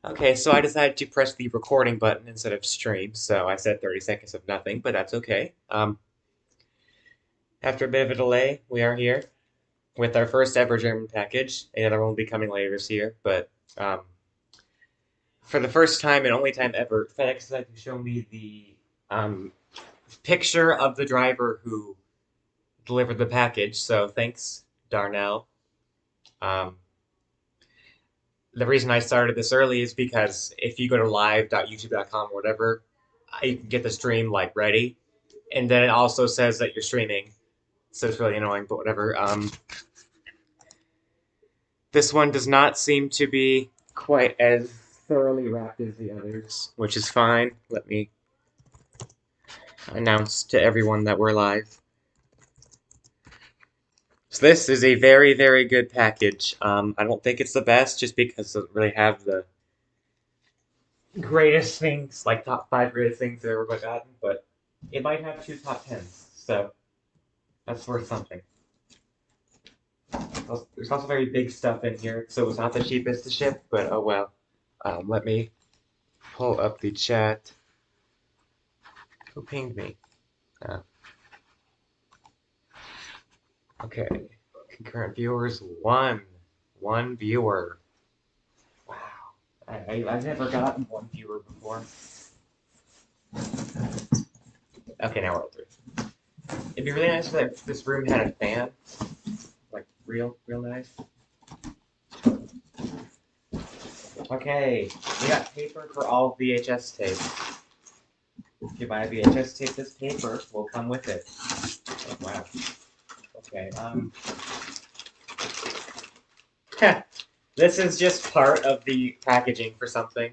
Okay, so I decided to press the recording button instead of stream, so I said 30 seconds of nothing, but that's okay. After a bit of a delay, we are here with our first ever German package. Another one will be coming later this year, but um, for the first time and only time ever, FedEx decided to show me the picture of the driver who delivered the package, so thanks, Darnell. Um, the reason I started this early is because if you go to live.youtube.com or whatever, you can get the stream like ready, and then it also says that you're streaming, so it's really annoying. But whatever. This one does not seem to be quite as thoroughly wrapped as the others, which is fine. Let me announce to everyone that we're live. So this is a very, very good package. I don't think it's the best, just because it doesn't really have the greatest things, like top five greatest things that ever gotten, but it might have two top tens, so that's worth something. There's also very big stuff in here, so it's not the cheapest to ship, but oh well. Let me pull up the chat. Who pinged me? Uh, okay. Concurrent viewers, one. One viewer. Wow. I've never gotten one viewer before. Okay, now we're at three. It'd be really nice if this room had a fan. Like, real nice. Okay, we got paper for all VHS tape. If you buy a VHS tape, this paper will come with it. Oh, wow. Okay, this is just part of the packaging for something.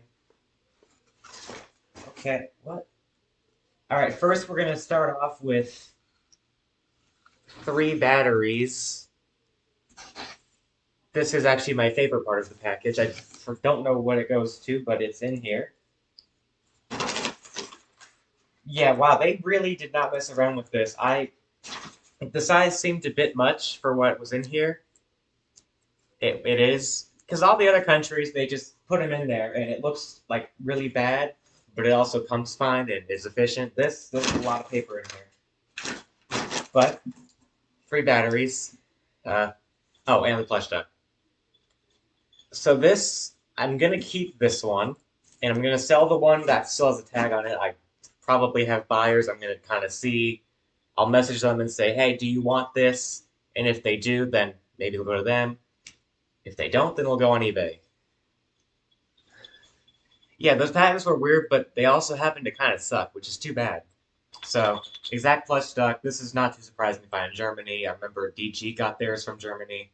Okay, what? Alright, first we're gonna start off with 3 batteries. This is actually my favorite part of the package. I don't know what it goes to, but it's in here. Yeah, wow, they really did not mess around with this. The size seemed a bit much for what was in here. It is, because all the other countries, they just put them in there, and it looks like really bad, but it also comes fine and is efficient. There's a lot of paper in here, but 3 batteries. Uh, oh, and the plush duck. So this, I'm gonna keep this one, and I'm gonna sell the one that still has a tag on it. I probably have buyers. I'm gonna kind of see. I'll message them and say, hey, do you want this? And if they do, then maybe we'll go to them. If they don't, then we'll go on eBay. Yeah, those patents were weird, but they also happen to kind of suck, which is too bad. So, exact plush duck. This is not too surprising to find in Germany. I remember DG got theirs from Germany.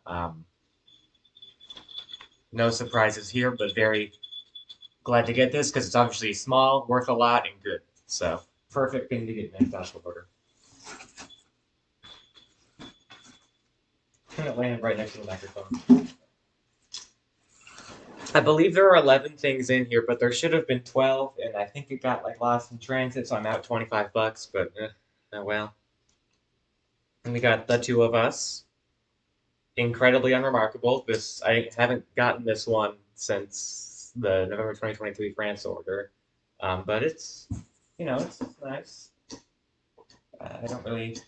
Um, no surprises here, but very glad to get this because it's obviously small, worth a lot, and good. So, perfect thing to get next Oscar order. And it landed right next to the microphone. I believe there are 11 things in here, but there should have been 12, and I think it got like lost in transit, so I'm out $25. But oh well. And we got the two of us. Incredibly unremarkable. This I haven't gotten this one since the November 2023 France order, but it's it's nice. I don't really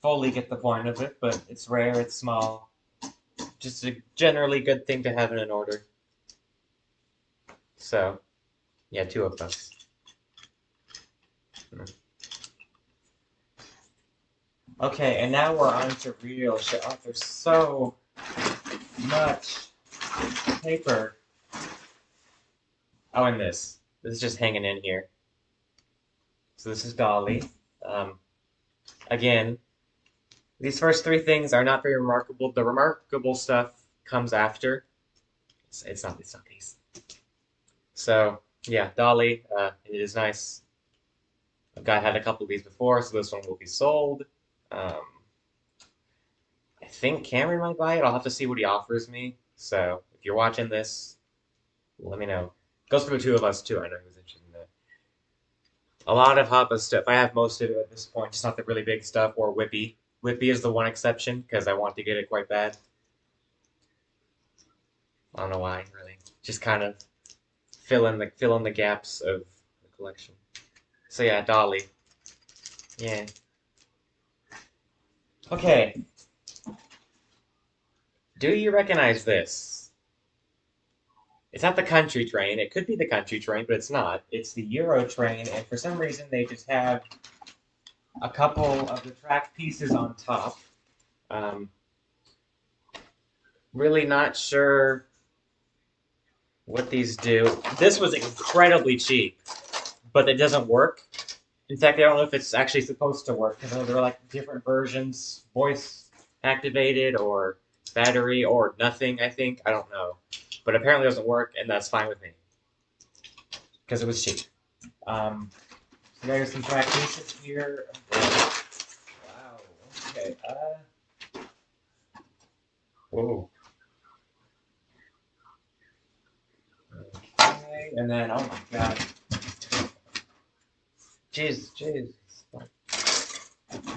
fully get the point of it, but it's rare, it's small, just a generally good thing to have in an order. So, yeah, two of us. Okay, and now we're on to real shit. Oh, there's so much paper. Oh, and this. This is just hanging in here. So this is Dolly. Um, Again, these first three things are not very remarkable. The remarkable stuff comes after. It's not these. So yeah, Dolly. It is nice. I've had a couple of these before, so this one will be sold. Um, I think Cameron might buy it. I'll have to see what he offers me. So if you're watching this, let me know. Goes for the two of us too. I know who's interested in that. A lot of Hoppa stuff. I have most of it at this point, just not the really big stuff or Whippy. Whippy is the one exception because I want to get it quite bad. I don't know why, really. Just kind of. fill in the gaps of the collection. So yeah, Dolly. Yeah. Okay. Do you recognize this? It's not the country train. It could be the country train, but it's not. It's the Euro train, and for some reason they just have a couple of the track pieces on top. Um, really not sure what these do. This was incredibly cheap, but it doesn't work. In fact, I don't know if it's actually supposed to work because there are like different versions, voice activated or battery or nothing, I think. I don't know. But apparently it doesn't work, and that's fine with me because it was cheap. Um, so there's some track pieces here. Wow. Okay. Whoa. Okay. And then, oh my god. Jeez, jeez.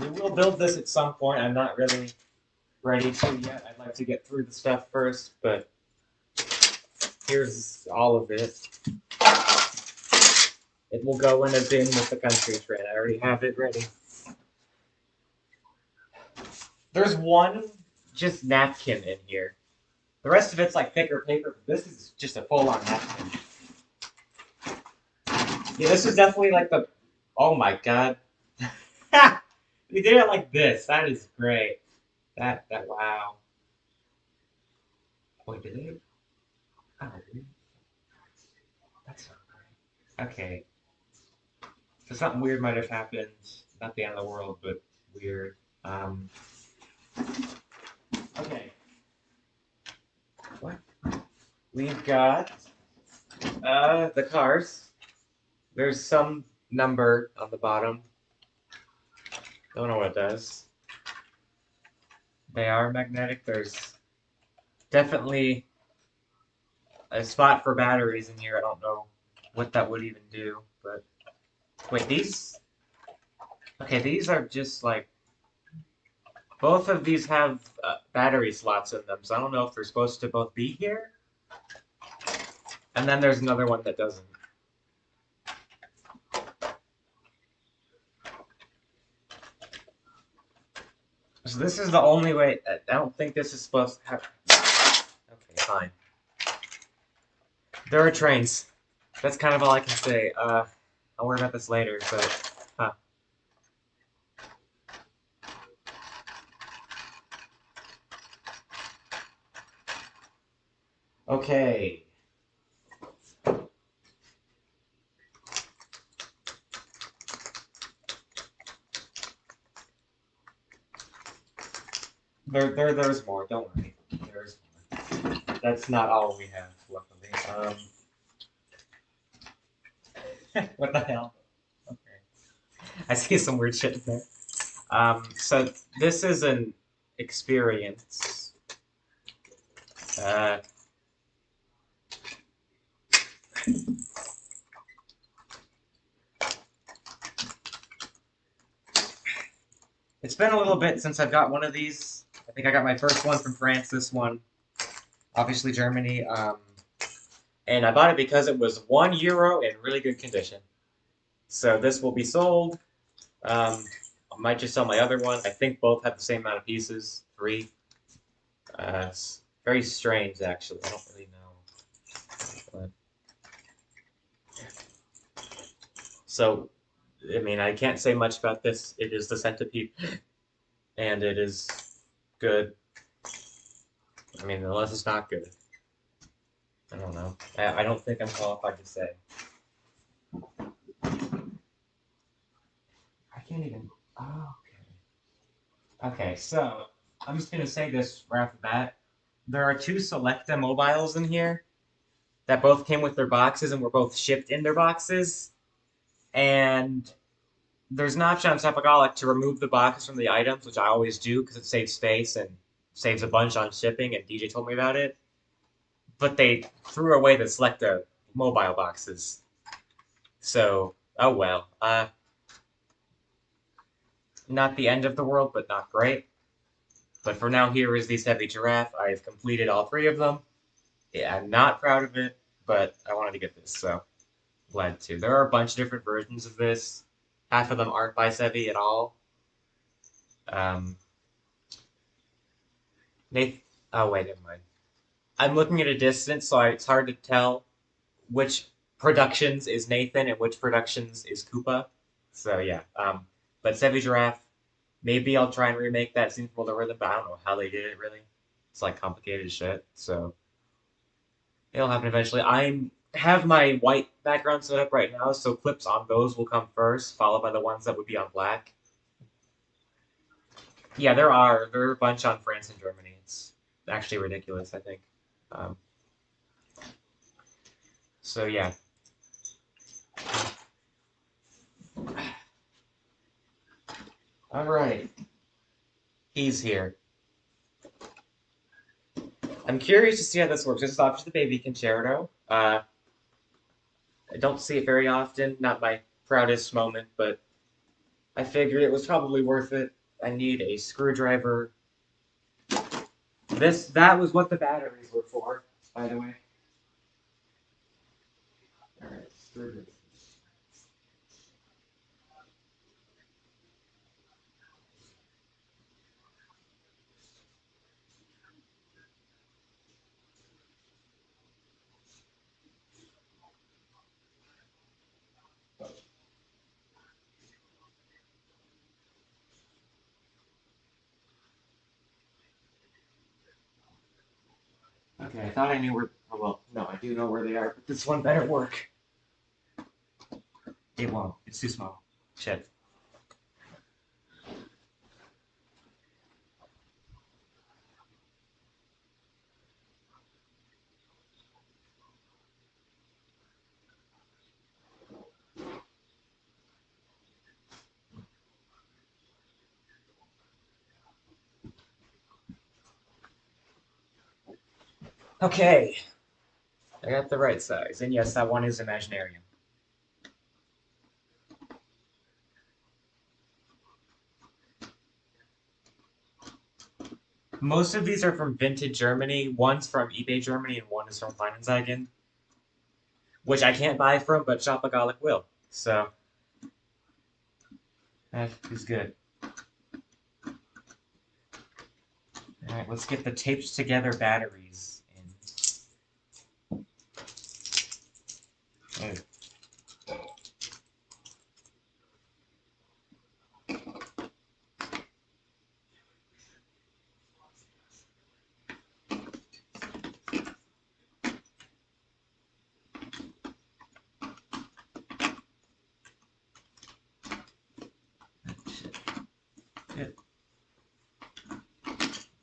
We will build this at some point. I'm not really ready to yet. I'd like to get through the stuff first, but here's all of it. It will go in a bin with the country train. I already have it ready. There's one just napkin in here. The rest of it's like thicker paper. This is just a full-on napkin. Yeah, this is definitely like the. Oh my god. We did it like this. That is great. That wow. Wait, did they? Oh, that's not great. Okay. So something weird might have happened. Not the end of the world, but weird. Okay. What? We've got the cars. There's some number on the bottom. Don't know what it does. They are magnetic. There's definitely a spot for batteries in here. I don't know what that would even do, but wait, these. Okay, these are just like both of these have battery slots in them, so I don't know if they're supposed to both be here. And then there's another one that doesn't. So this is the only way. I don't think this is supposed to happen. Okay, fine. There are trains. That's kind of all I can say. I'll worry about this later, but huh. Okay. There's more. Don't worry. There's more. That's not all we have, luckily. What the hell? Okay. I see some weird shit in there. So this is an experience. Uh, it's been a little bit since I've got one of these. I think I got my first one from France, this one. Obviously Germany. And I bought it because it was €1 in really good condition. So this will be sold. I might just sell my other one. I think both have the same amount of pieces, 3. It's very strange, actually. I don't really know. So, I mean, I can't say much about this. It is the Centipede, and it is good. I mean, unless it's not good. I don't know. I don't think I'm qualified to say. I can't even. Oh, okay. Okay, so I'm just gonna say this right off the bat. There are 2 Selecta mobiles in here that both came with their boxes and were both shipped in their boxes. And there's an option on Topagolic to remove the boxes from the items, which I always do because it saves space and saves a bunch on shipping, and DJ told me about it. But they threw away the Selecta mobile boxes. So, oh well. Not the end of the world, but not great. But for now, here is the Heavy Giraffe. I have completed all 3 of them. Yeah, I'm not proud of it, but I wanted to get this, so glad to. There are a bunch of different versions of this. Half of them aren't by Sevi at all. Um, Nath. Oh wait, never mind. I'm looking at a distance, so it's hard to tell which productions is Nathan and which productions is Koopa. So yeah. But Sevi Giraffe. Maybe I'll try and remake that scene from the rhythm, but I don't know how they did it really. It's like complicated shit. So it'll happen eventually. I have my white background set up right now, so clips on those will come first, followed by the ones that would be on black. Yeah, there are a bunch on France and Germany. It's actually ridiculous, I think. Um, so yeah. All right, he's here. I'm curious to see how this works. This is obviously the baby concerto. I don't see it very often. Not my proudest moment, but I figured it was probably worth it. I need a screwdriver. That was what the batteries were for, by the way. All right, screwdriver. Okay, I thought I knew where. Oh, well, no, I do know where they are, but this one better work. It won't. It's too small. Shit. Okay, I got the right size, and yes, that one is Imaginarium. Most of these are from Vintage Germany. One's from eBay Germany, and one is from Kleinanzeigen, which I can't buy from, but Shopaholic will. So that is good. All right, let's get the taped together batteries in. Oh, shit. Shit.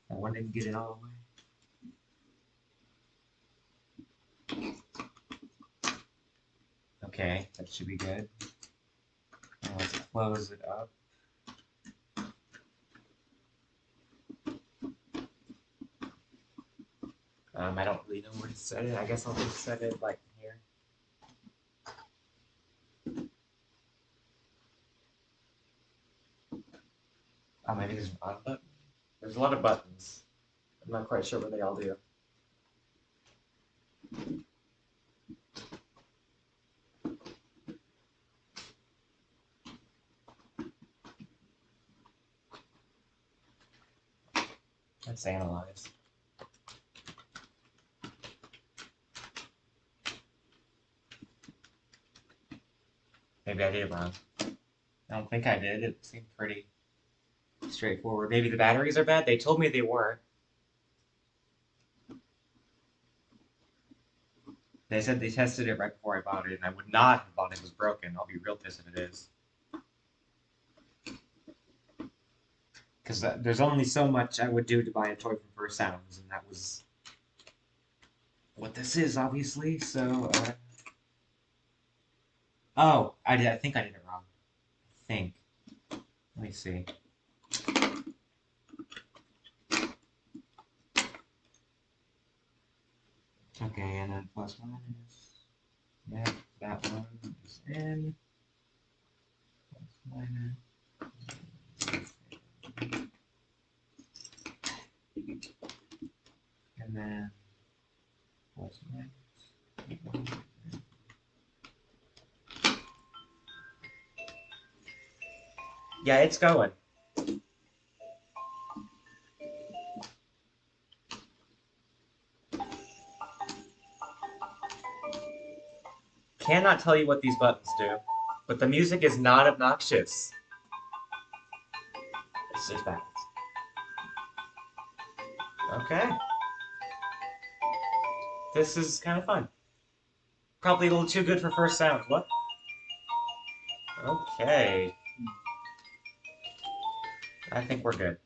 That one didn't get it all the way. Okay, that should be good. Now let's close it up. I don't really know where to set it. I guess I'll just set it like here. Oh, maybe there's an on button. There's a lot of buttons. I'm not quite sure what they all do. Let's analyze. Maybe I did it wrong. I don't think I did. It seemed pretty straightforward. Maybe the batteries are bad. They told me they weren't. They said they tested it right before I bought it, and I would not have bought it if it was broken. I'll be real pissed if it is. Because there's only so much I would do to buy a toy from First Sounds, and that was what this is, obviously. So, oh, I did. I think I did it wrong. I think. Let me see. Okay, and then plus minus. Yeah, that one is in. Plus minus. And then plus minus. Yeah, it's going. Cannot tell you what these buttons do, but the music is not obnoxious. It's just backwards. Okay. This is kind of fun. Probably a little too good for first sound. What? Okay. I think we're good.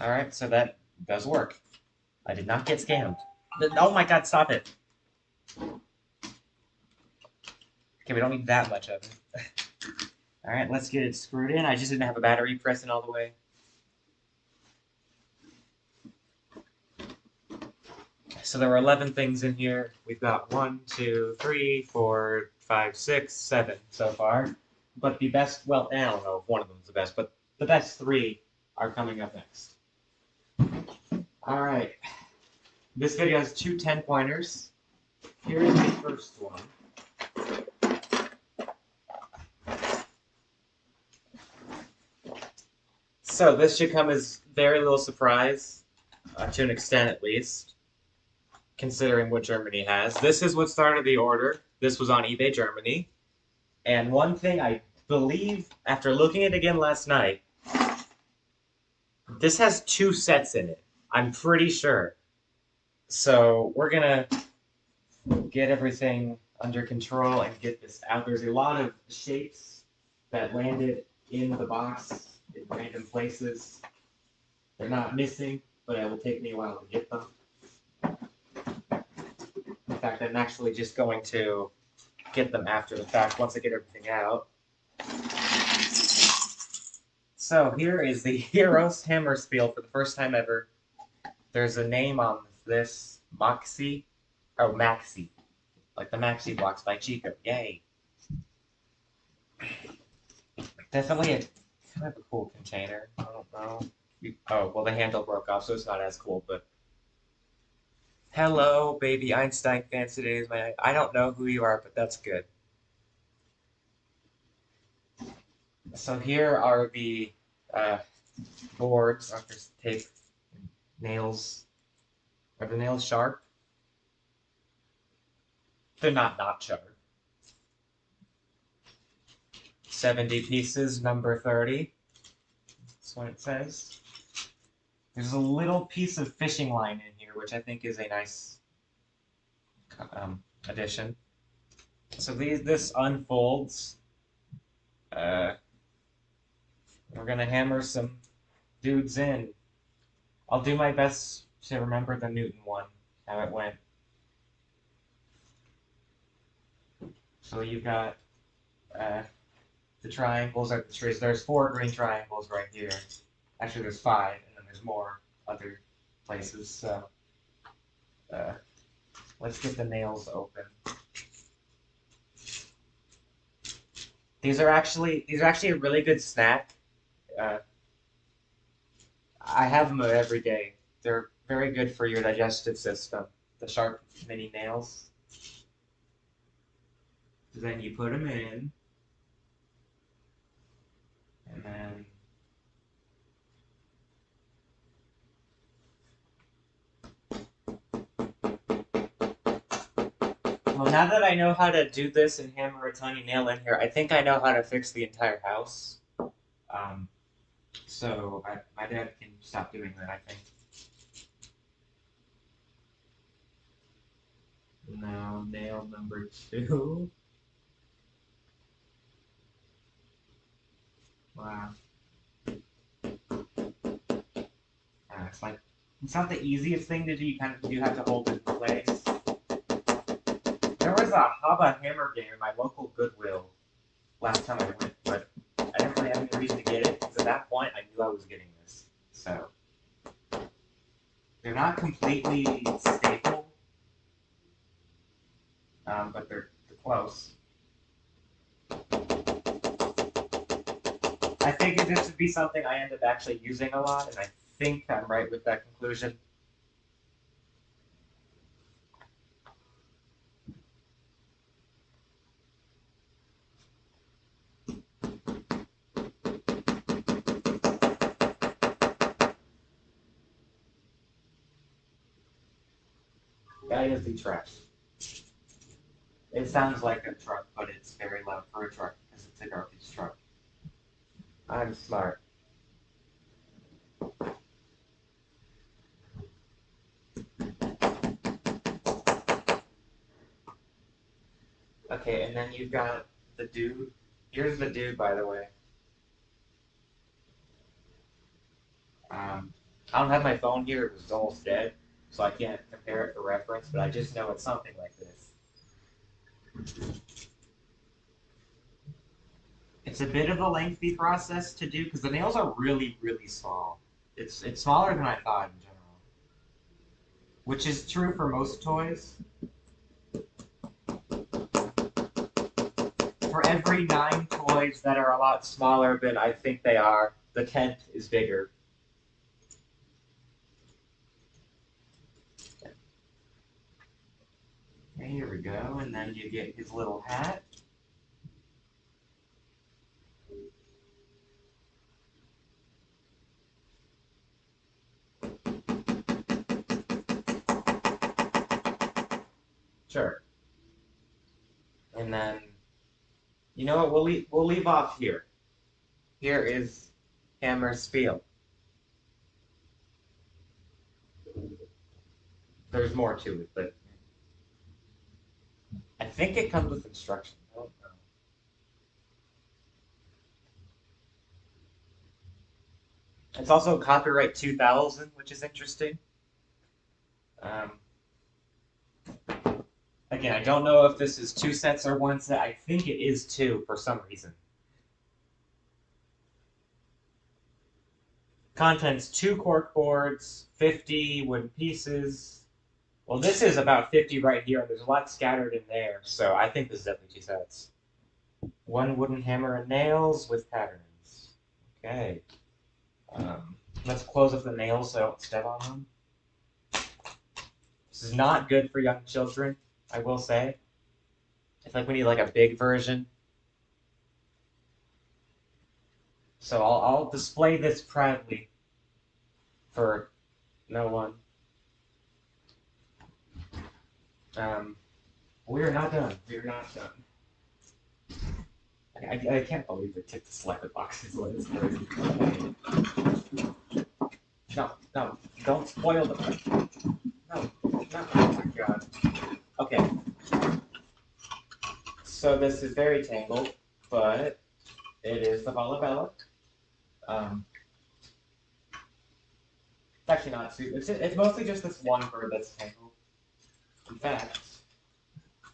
Alright, so that does work. I did not get scammed. Oh my god, stop it. Okay, we don't need that much of it. Alright, let's get it screwed in. I just didn't have a battery pressed in all the way. So there were 11 things in here. We've got 1, 2, 3, 4, 5, 6, 7 so far. But the best, well, I don't know if one of them is the best, but the best 3 are coming up next. Alright. This video has 2 10-pointers. Here is the first one. So this should come as very little surprise, to an extent at least, considering what Germany has. This is what started the order. This was on eBay Germany. And one thing I believe, after looking at it again last night, this has 2 sets in it. I'm pretty sure. So we're gonna get everything under control and get this out. There's a lot of shapes that landed in the box in random places. They're not missing, but it will take me a while to get them. In fact, I'm actually just going to get them after the fact once I get everything out. So here is the Heroes Hammer Spiel for the first time ever. There's a name on this, Maxi, like the Maxi blocks by Chico. Yay! Definitely a kind of a cool container. I don't know. Oh, well, the handle broke off, so it's not as cool, but hello, baby Einstein fans. Today is my. I don't know who you are, but that's good. So here are the boards. There's tape, nails. Are the nails sharp? They're not sharp. 70 pieces, number 30. That's what it says. There's a little piece of fishing line in here, which I think is a nice addition. So this unfolds. We're gonna hammer some dudes in. I'll do my best to remember the Newton one, how it went. So you've got the triangles are the trees. There's 4 green triangles right here. Actually, there's 5, and then there's more other places. So let's get the nails open. These are actually a really good snack. I have them every day. They're very good for your digestive system. The sharp mini nails. So then you put them in, and then well, now that I know how to do this and hammer a tiny nail in here, I think I know how to fix the entire house. So my dad can stop doing that, I think. Now, nail number 2. Wow. It's not the easiest thing to do. You kind of do have to hold it in place. There was a Haba hammer game in my local Goodwill last time I went, but I didn't really have any reason to get it, because at that point I knew I was getting this. So they're not completely stable, but they're close. I figured this would be something I end up actually using a lot, and I think I'm right with that conclusion. That is the truck. It sounds like a truck, but it's very loud for a truck because it's a garbage truck. I'm smart. Okay, and then you've got the dude. Here's the dude, by the way. I don't have my phone here. It was almost dead, so I can't compare it for reference, but I just know it's something like this. It's a bit of a lengthy process to do because the nails are really, really small. It's smaller than I thought in general, which is true for most toys. For every 9 toys that are a lot smaller than I think they are, the 10th is bigger. Okay, here we go, and then you get his little hat. Sure. And then, you know what? We'll leave off here. Here is Hammer Spiel. There's more to it, but I think it comes with instructions. I don't know. It's also copyright 2000, which is interesting. Um, Again, I don't know if this is 2 sets or 1 set. I think it is 2 for some reason. Contents 2 cork boards, 50 wooden pieces. Well, this is about 50 right here, and there's a lot scattered in there, so I think this is definitely 2 sets. 1 wooden hammer and nails with patterns. Okay. Let's close up the nails so I don't step on them. This is not good for young children, I will say. I feel like we need like a big version. So I'll display this proudly for no one. We're not done. We're not done. I can't believe they took the selected boxes. What is crazy? No, no, don't spoil them. No, no, oh my god. Okay. So this is very tangled, but it is the Volabella. It's actually not super. It's mostly just this one bird that's tangled. In fact,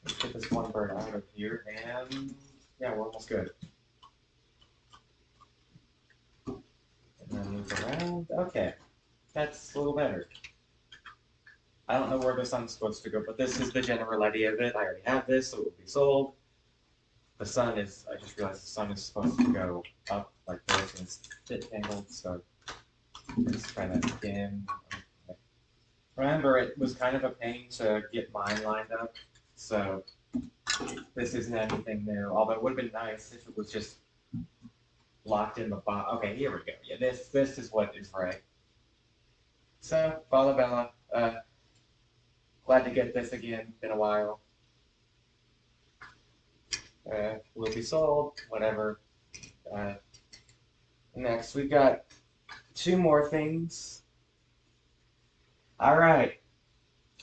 let's get this one bird out of here, and yeah, we're almost good. And then move around. Okay, that's a little better. I don't know where the sun's supposed to go, but this is the generality of it. I already have this, so it will be sold. The sun is, I just realized the sun is supposed to go up like this, and it's a bit tangled, so let's try that again. Okay. Remember, it was kind of a pain to get mine lined up, so this isn't anything new, although it would have been nice if it was just locked in the box. Okay, here we go. Yeah, this is what is right. So, Volabella, glad to get this again. Been a while. Will be sold. Whatever. Next, we've got 2 more things. All right.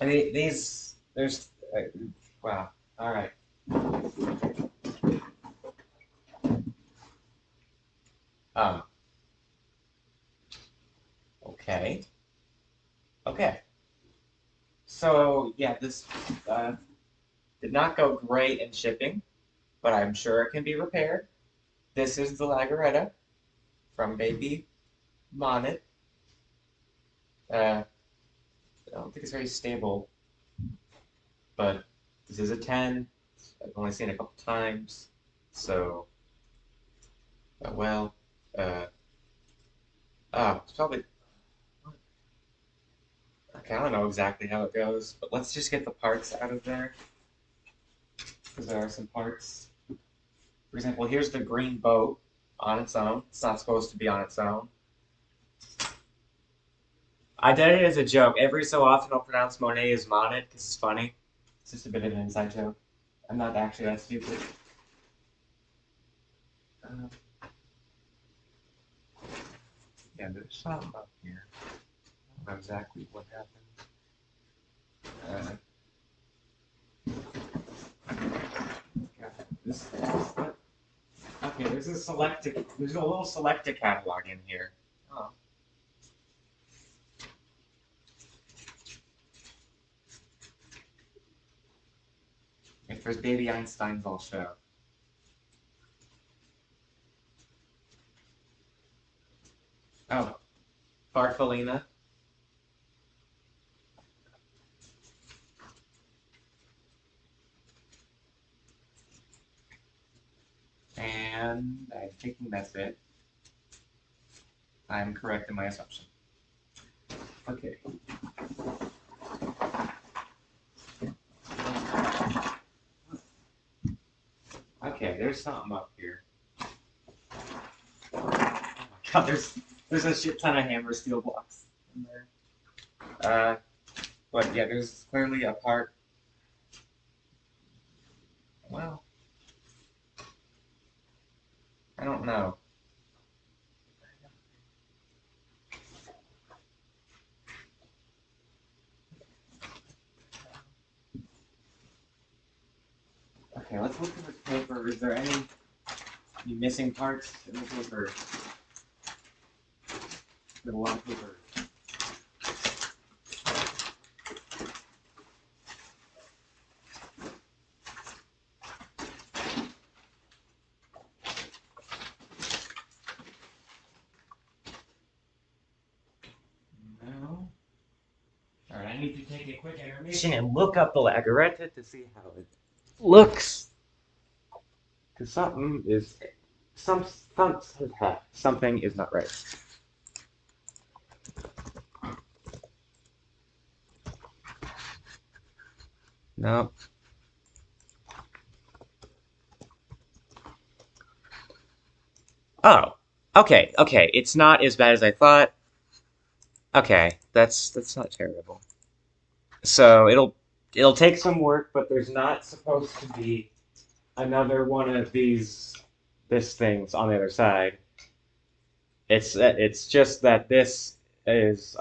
I mean, there's. Wow. All right. Okay. Okay. So yeah, this did not go great in shipping, but I'm sure it can be repaired. This is the Laretta from Baby Monet. I don't think it's very stable, but this is a 10. I've only seen it a couple times, so well, it's probably okay. I don't know exactly how it goes, but let's just get the parts out of there because there are some parts. For example, here's the green boat on its own. It's not supposed to be on its own. I did it as a joke. Every so often I'll pronounce Monet as Monet because it's funny. It's just a bit of an inside joke. I'm not actually that stupid. Uh, yeah, there's something up here. I don't know exactly what happened. God, okay, there's a little selected catalog in here. Oh. If there's baby Einsteins, I'll show. Oh, Farfalina. And I'm thinking that's it. I'm correct in my assumption. Okay. Okay, there's something up here. Oh my god, there's a shit ton of hammer steel blocks in there. But yeah, there's clearly a part. Well, I don't know. Okay, let's look at this paper. Is there any missing parts in the paper? There's a lot of paper. No. Alright, I need to take a quick intermission and look up the Laretta to see how it looks. Because something is something is not right. No. Oh. Okay, okay. It's not as bad as I thought. Okay, that's not terrible. So it'll take some work, but there's not supposed to be another one of this things on the other side. It's just that this is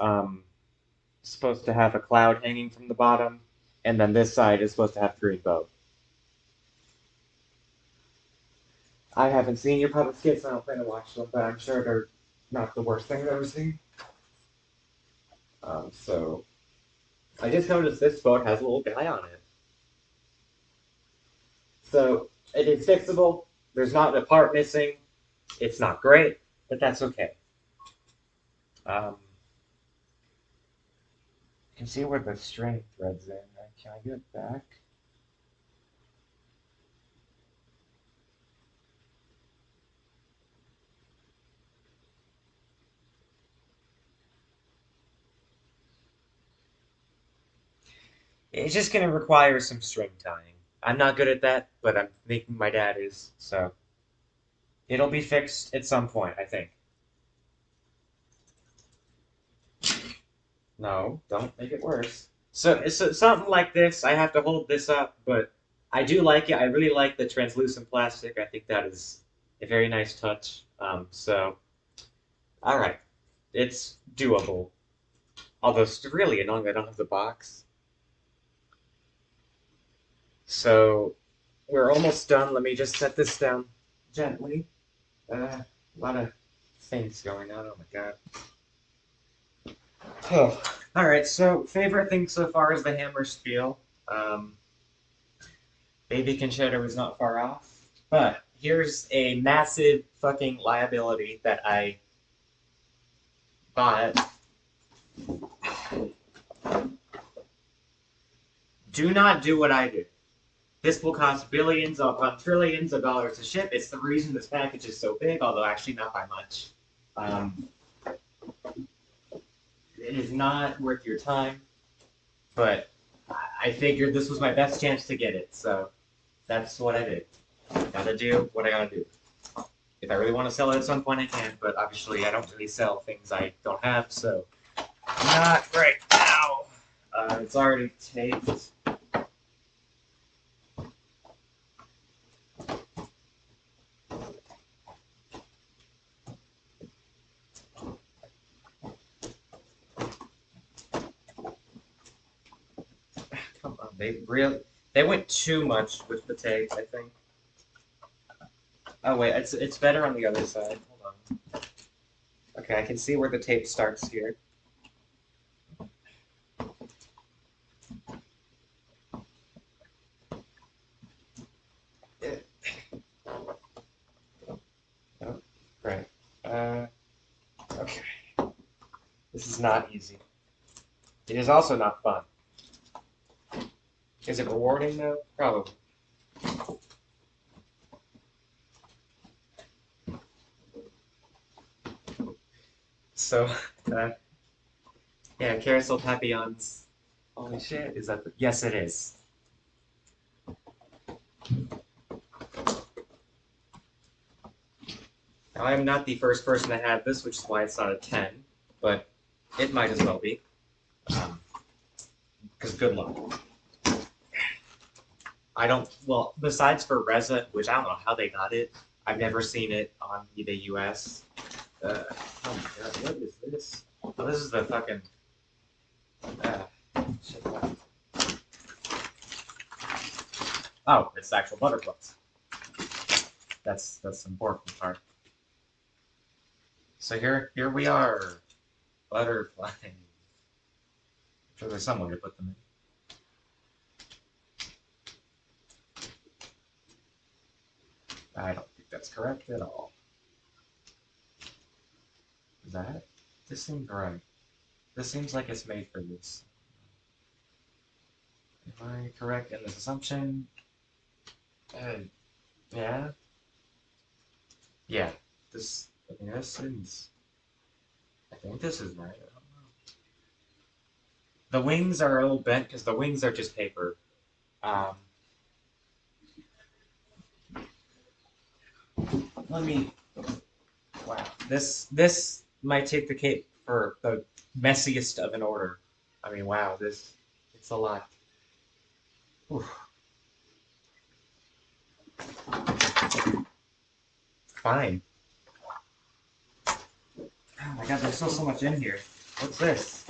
supposed to have a cloud hanging from the bottom, and then this side is supposed to have green boat. I haven't seen your public skits, I don't plan to watch them, but I'm sure they're not the worst thing I've ever seen. So I just noticed this boat has a little guy on it. So it is fixable. There's not a part missing. It's not great, but that's okay. You can see where the string threads in. Can I get it back? It's just gonna require some string tying. I'm not good at that, but I'm thinking my dad is, so it'll be fixed at some point, I think. No, don't make it worse. So something like this, I have to hold this up, but I do like it. I really like the translucent plastic. I think that is a very nice touch. All right, it's doable. Although it's really annoying I don't have the box. So we're almost done. Let me just set this down gently. A lot of things going on. Oh my god. Oh. All right. So favorite thing so far is the hammer spiel. Baby Conchetta was not far off, but here's a massive fucking liability that I bought. Do not do what I did. This will cost billions upon trillions of dollars to ship. It's the reason this package is so big, although actually not by much. It is not worth your time, but I figured this was my best chance to get it, so that's what I did. Gotta do what I gotta do. If I really want to sell it at some point, I can, but obviously I don't really sell things I don't have, so Not right now. It's already taped. Come on, they went too much with the tape, I think. Oh wait, it's better on the other side. Hold on. Okay, I can see where the tape starts here. Oh, great. Okay. This is not easy. It is also not fun. Is it rewarding though? Probably. So, yeah, Carousel Papillons. Holy shit, is that the... Yes, it is. Now, I am not the first person to have this, which is why it's not a 10, but it might as well be. Because good luck. I don't, well, besides for Reza, which I don't know how they got it, I've never seen it on eBay US. Oh my god, what is this? Oh, this is the fucking. Shit, what? Oh, it's the actual butterflies. That's the important part. So here we are, butterflies. I'm sure there's some way to put them in. I don't think that's correct at all. Is that it? This seems right. This seems like it's made for this. Am I correct in this assumption? Yeah. Yeah. This. I mean, this seems. I think this is right. I don't know. The wings are a little bent because the wings are just paper. Um, Let me. Wow. This might take the cake for the messiest of an order. I mean, wow. It's a lot. Oof. Fine. Oh my god, there's still so much in here. What's this?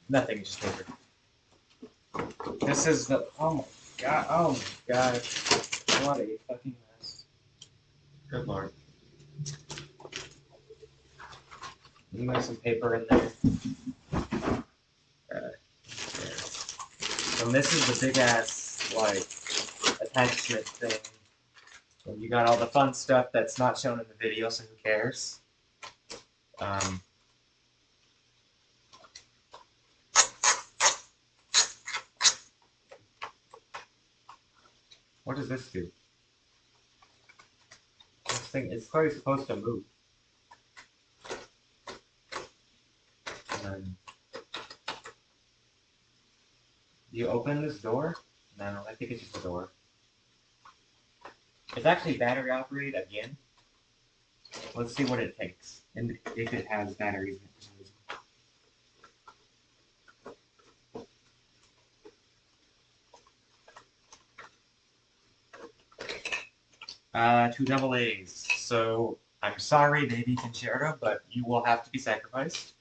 Nothing, just paper. This is the. Oh my god. Oh my god. What a fucking mess. Good lord. You have some paper in there. There. And this is the big ass, like, attachment thing. And you got all the fun stuff that's not shown in the video, so who cares? What does this do? This thing is clearly supposed to move. And do you open this door? No, I think it's just a door. It's actually battery operated again. Let's see what it takes, and if it has batteries in it for some reason. 2 double A's. So I'm sorry, baby Concerto, but you will have to be sacrificed.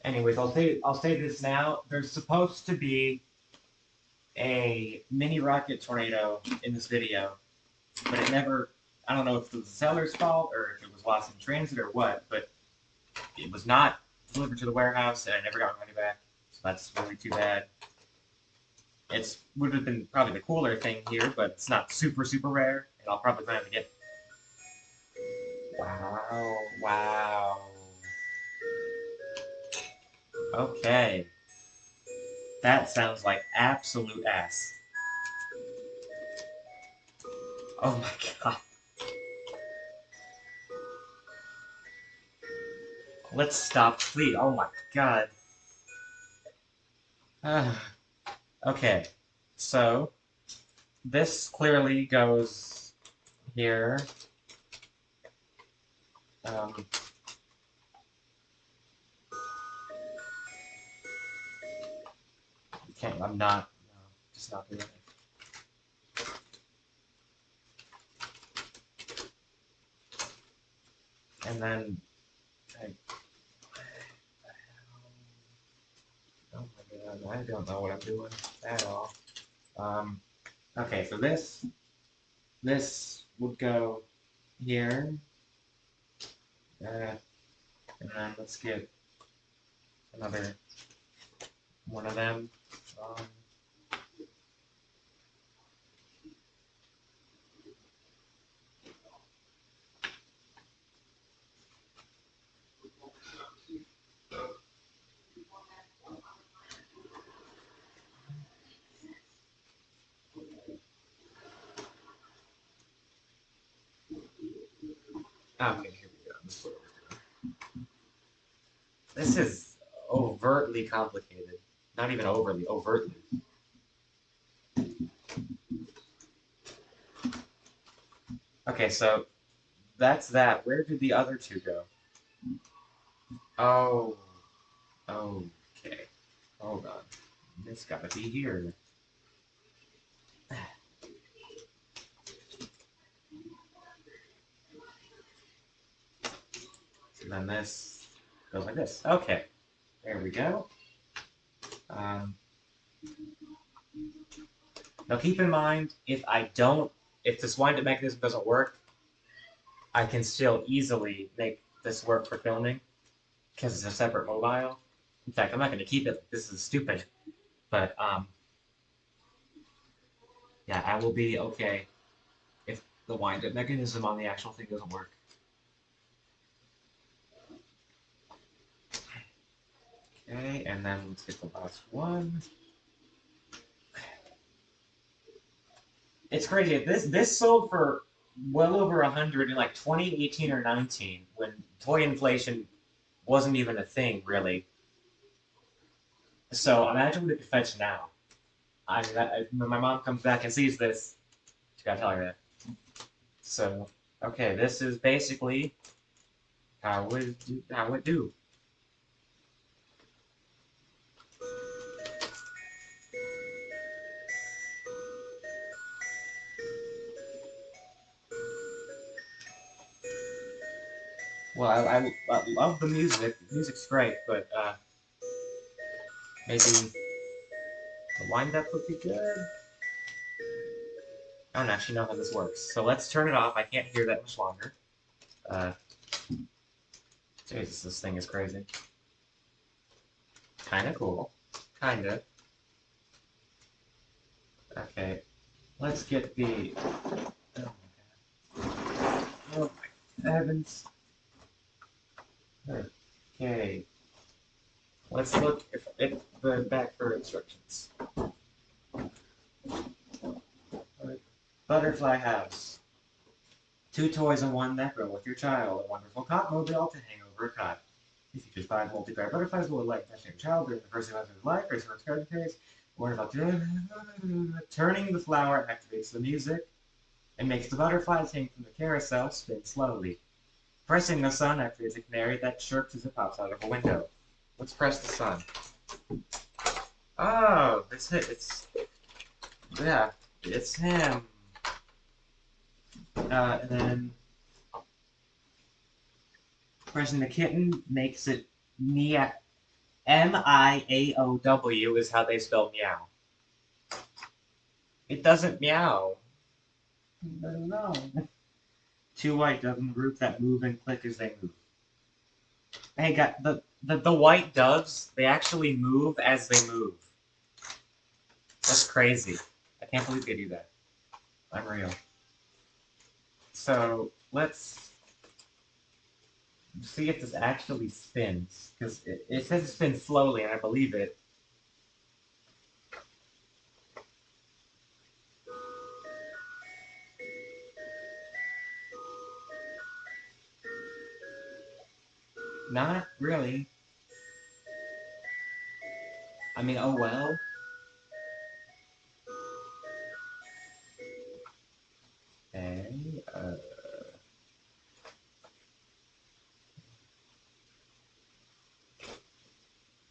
Anyways, I'll say this now. There's supposed to be a mini rocket tornado in this video, but it never. I don't know if it was the seller's fault or if it was lost in transit or what, but it was not delivered to the warehouse and I never got my money back. So that's really too bad. It would have been probably the cooler thing here, but it's not super rare, and I'll probably plan to get. Wow! Wow! Okay. That sounds like absolute ass. Oh my god. Let's stop, please. Oh my god. Okay, so this clearly goes here. Um, okay, I'm not. No, just not doing it. And then, oh my god, I don't know what I'm doing at all. Okay, so this would go here, and then let's get another one of them. Um, okay, here we go. This is what we're doing. This is overtly complicated. Not even overly, overtly. Okay, so that's that. Where did the other two go? Oh, okay. Hold on. It's gotta be here. So then this goes like this. Okay, there we go. Um, Now keep in mind, if this wind-up mechanism doesn't work, I can still easily make this work for filming because it's a separate mobile. In fact, I'm not going to keep it. This is stupid. But yeah, I will be okay if the wind-up mechanism on the actual thing doesn't work. Okay, and then let's get the last one. It's crazy. This sold for well over 100 in like 2018 or 19 when toy inflation wasn't even a thing really. So imagine what it could fetch now. When my mom comes back and sees this, she gotta tell her that. So, okay, this is basically how it do. Well, I love the music. The music's great, but maybe the wind up would be good. I don't actually know how this works. So let's turn it off. I can't hear that much longer. Uh, Jesus, this thing is crazy. Kinda cool. Kinda. Okay. Let's get the... Oh my god. Oh my heavens. Okay. Let's look at the back for instructions. Butterfly house. 2 toys in one that grow with your child. A wonderful cot mobile to hang over a cot. It features 5 multi-colored butterflies will light touching your child during the first 2 months of his life. Raise first garden phase. Wonderful. Turning the flower activates the music and makes the butterflies hang from the carousel spin slowly. Pressing the sun activates a canary that chirps as it pops out of a window. Let's press the sun. Oh, yeah, it's him. And then pressing the kitten makes it meow. M-I-A-O-W is how they spell meow. It doesn't meow. I don't know. 2 white doves in the group that move and click as they move. Hey, got the white doves, they actually move as they move. That's crazy. I can't believe they do that. Unreal. So, let's see if this actually spins. Because it says it spins slowly, and I believe it. Not really. I mean, oh well. Okay,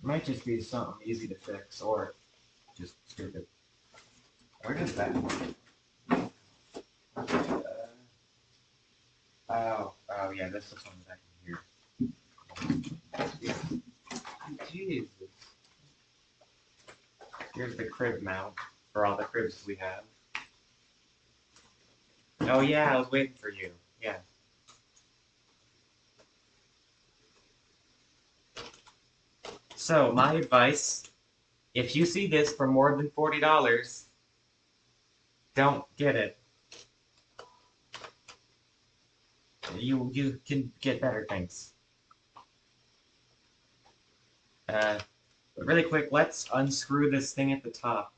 might just be something easy to fix, or just stupid. Where does that oh, yeah, this is one that I can hear. Jesus. Here's the crib mount for all the cribs we have. Oh yeah, I was waiting for you. Yeah. So, my advice, if you see this for more than $40, don't get it. You can get better things. But really quick, let's unscrew this thing at the top,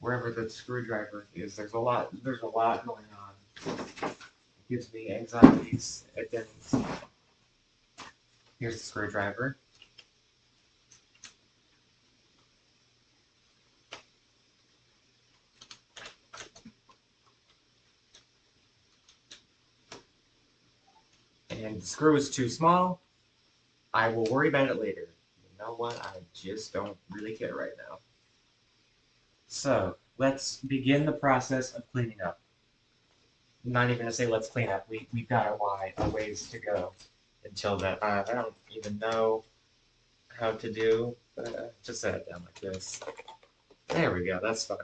wherever the screwdriver is. There's a lot going on. It gives me anxieties at things. Here's the screwdriver. And the screw is too small. I will worry about it later. You know what? I just don't really care right now. So, let's begin the process of cleaning up. I'm not even going to say let's clean up. We've got a ways to go until that. I don't even know how to do, but just set it down like this. There we go. That's fine.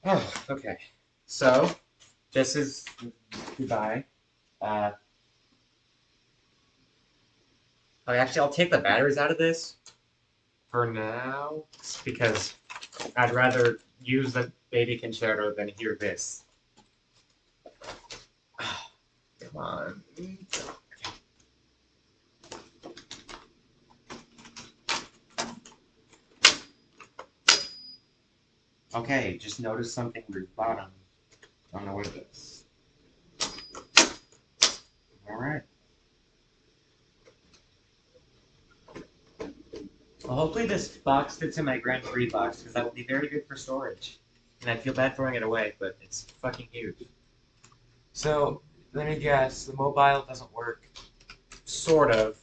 Oh, okay. So, this is goodbye. Actually, I'll take the batteries out of this for now because I'd rather use the baby concerto than hear this. Come on. Okay, just notice something with the bottom. I don't know what it is. Alright. Well, hopefully this box fits in my Grand Prix box, because that would be very good for storage. And I'd feel bad throwing it away, but it's fucking huge. So, let me guess, the mobile doesn't work. Sort of.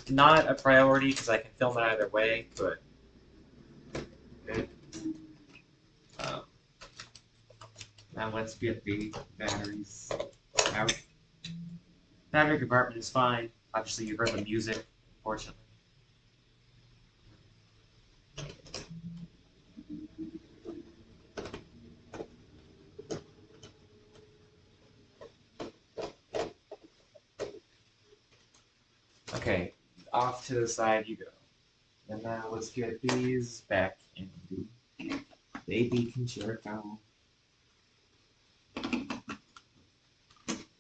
Not a priority, because I can film it either way, but... Now let's get the batteries out. Battery compartment is fine. Obviously you heard the music, unfortunately. Okay, off to the side you go. And now let's get these back in the baby concerto.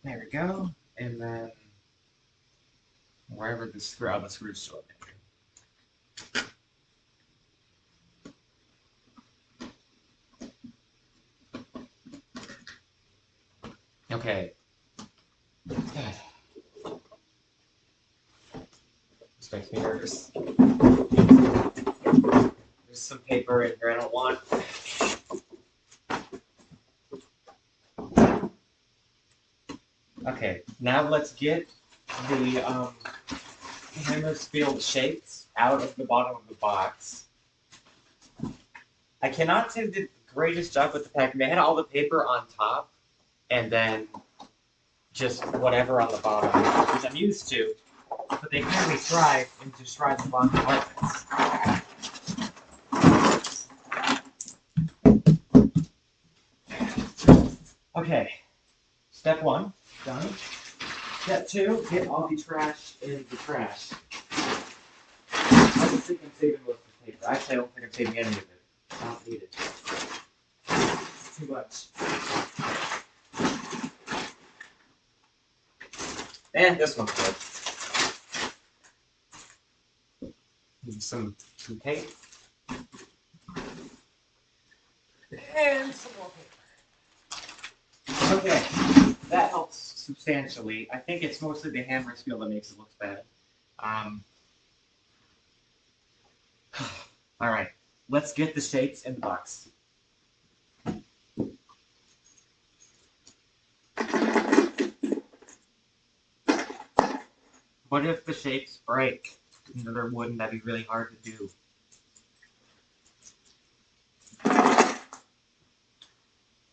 There we go. And then wherever the screw's still there. Okay. This makes me nervous. There's some paper in here I don't want. Okay, now let's get the hammer Spiel shapes out of the bottom of the box. I cannot say the greatest job with the packing. They had all the paper on top, and then just whatever on the bottom, which I'm used to, but they clearly tried and described the bottom compartments. Okay, step 1, done. Step 2, get all the trash in the trash. I don't think I'm saving most of the paper. Actually, I don't think I'm saving any of it. I don't need it. It's too much. And this one's good. Some tape. And some more paper. Okay, that helps substantially. I think it's mostly the hammer Spiel that makes it look bad. Um, all right, let's get the shapes in the box. What if the shapes break? Wouldn't that be really hard to do?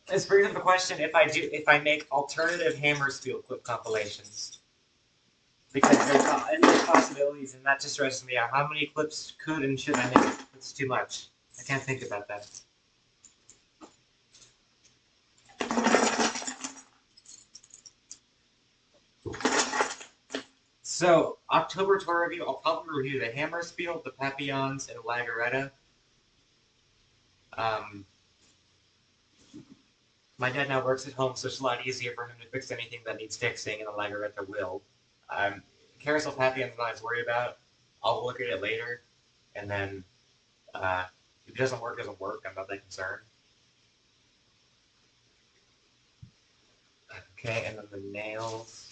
This brings up the question: if I make alternative hammer Spiel clip compilations, because there's possibilities, and that just stresses me out. How many clips could and should I make? It's too much. I can't think about that. So, October tour review, I'll probably review the hammer Spiel, the Papillons, and Laretta. My dad now works at home, so it's a lot easier for him to fix anything that needs fixing, and the Laretta will. Carousel Papillons, I'm not as worried about. I'll look at it later, and then if it doesn't work, I'm not that concerned. Okay, and then the nails.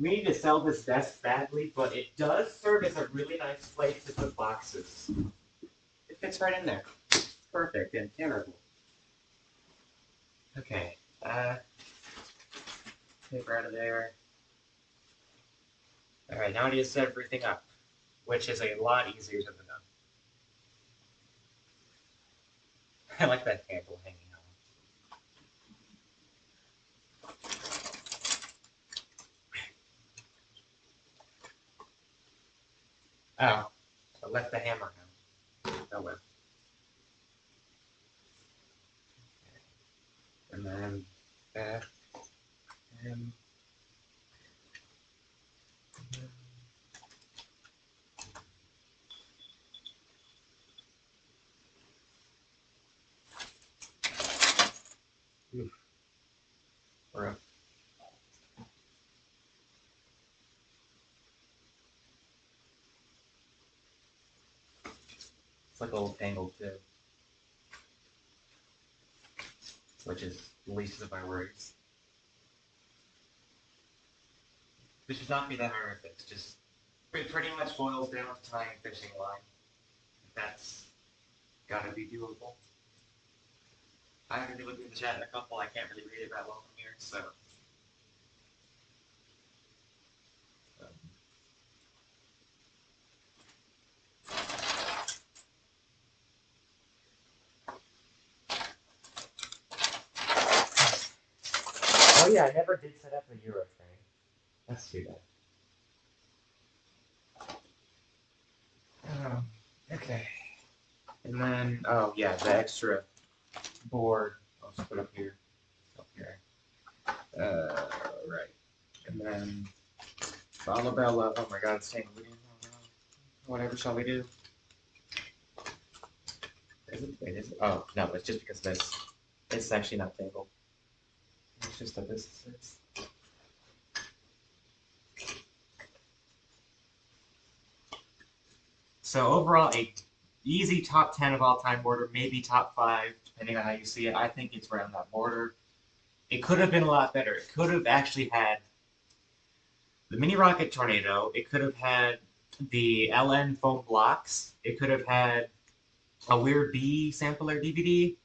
We need to sell this desk badly, but it does serve as a really nice place to put boxes. It fits right in there. Perfect and terrible. Okay, paper out of there. Alright, now I need to set everything up, which is a lot easier than done. I like that candle hanging on. Oh, I left the hammer out. Oh well. And then that, and oof. Rough. It's like a little tangled too, which is the least of my worries. This should not be that hard to fix. Just it pretty much boils down to tying a fishing line. That's gotta be doable. I haven't really looked at the chat in a couple. I can't really read it that well from here, so. Oh yeah, I never did set up the Euro train. That's too bad. Okay. And then, oh yeah, the extra board. I'll just put up here. Up here. Right. And then, Bella. Oh my god, it's tangled again. Oh, no. Whatever shall we do? Is it? Wait, is it? Oh, no, it's just because this. It's actually not tangled. It's just that this is. So overall, a easy top 10 of all time border, maybe top 5, depending on how you see it. I think it's around that border. It could have been a lot better. It could have actually had the Mini Rocket Tornado. It could have had the LN foam blocks. It could have had a Weird Bee sampler DVD.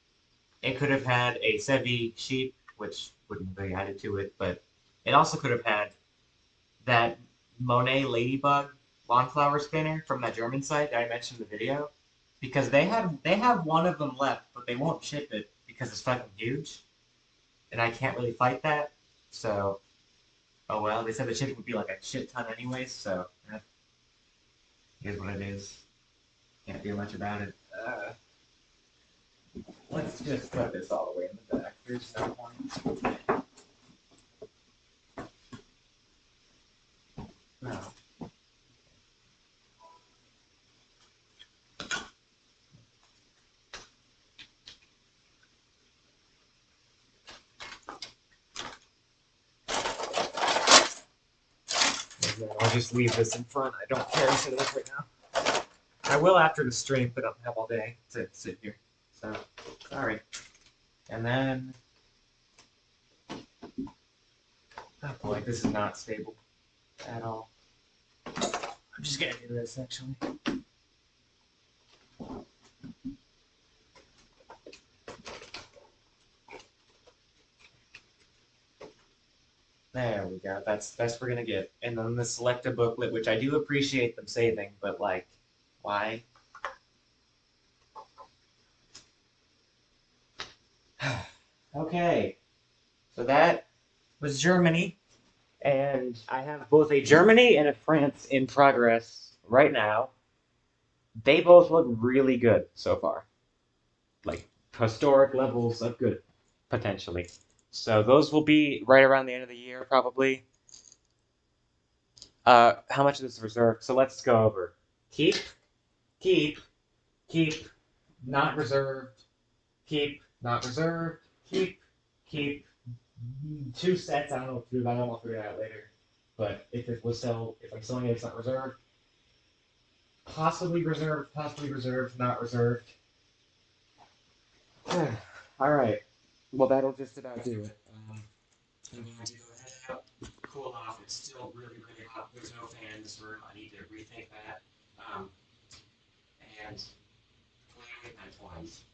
It could have had a Sevi sheep, which wouldn't have really added to it, but it also could have had that Monet Ladybug lawn flower spinner from that German site that I mentioned in the video, because they have one of them left, but they won't ship it because it's fucking huge, and I can't really fight that. So, oh well. They said the shipping would be like a shit ton anyways, so here's what it is. Can't do much about it. Let's just put this all the way in the back. There's no point. No. then I'll just leave this in front. I don't care to set it up right now. I will after the stream, but I don't have all day to sit here. So, sorry. And then, oh boy, this is not stable at all. I'm just gonna do this actually. There we go. That's best we're gonna get. And then the select a booklet, which I do appreciate them saving, but like, why? Okay. So that was Germany. And I have both a Germany and a France in progress right now. They both look really good so far. Like historic levels of good, potentially. So those will be right around the end of the year, probably. How much of this is reserved? So let's go over. Keep, keep, keep, not reserved, keep, not reserved, keep. Two sets, I don't know what to do about them, I'll figure it out later. But if I'm selling it, it's not reserved. Possibly reserved, not reserved. Alright. Well, that'll just about do it. I'm going to go head out, cool off. It's still really, really hot. There's no fan in this room. I need to rethink that. And play with my toys.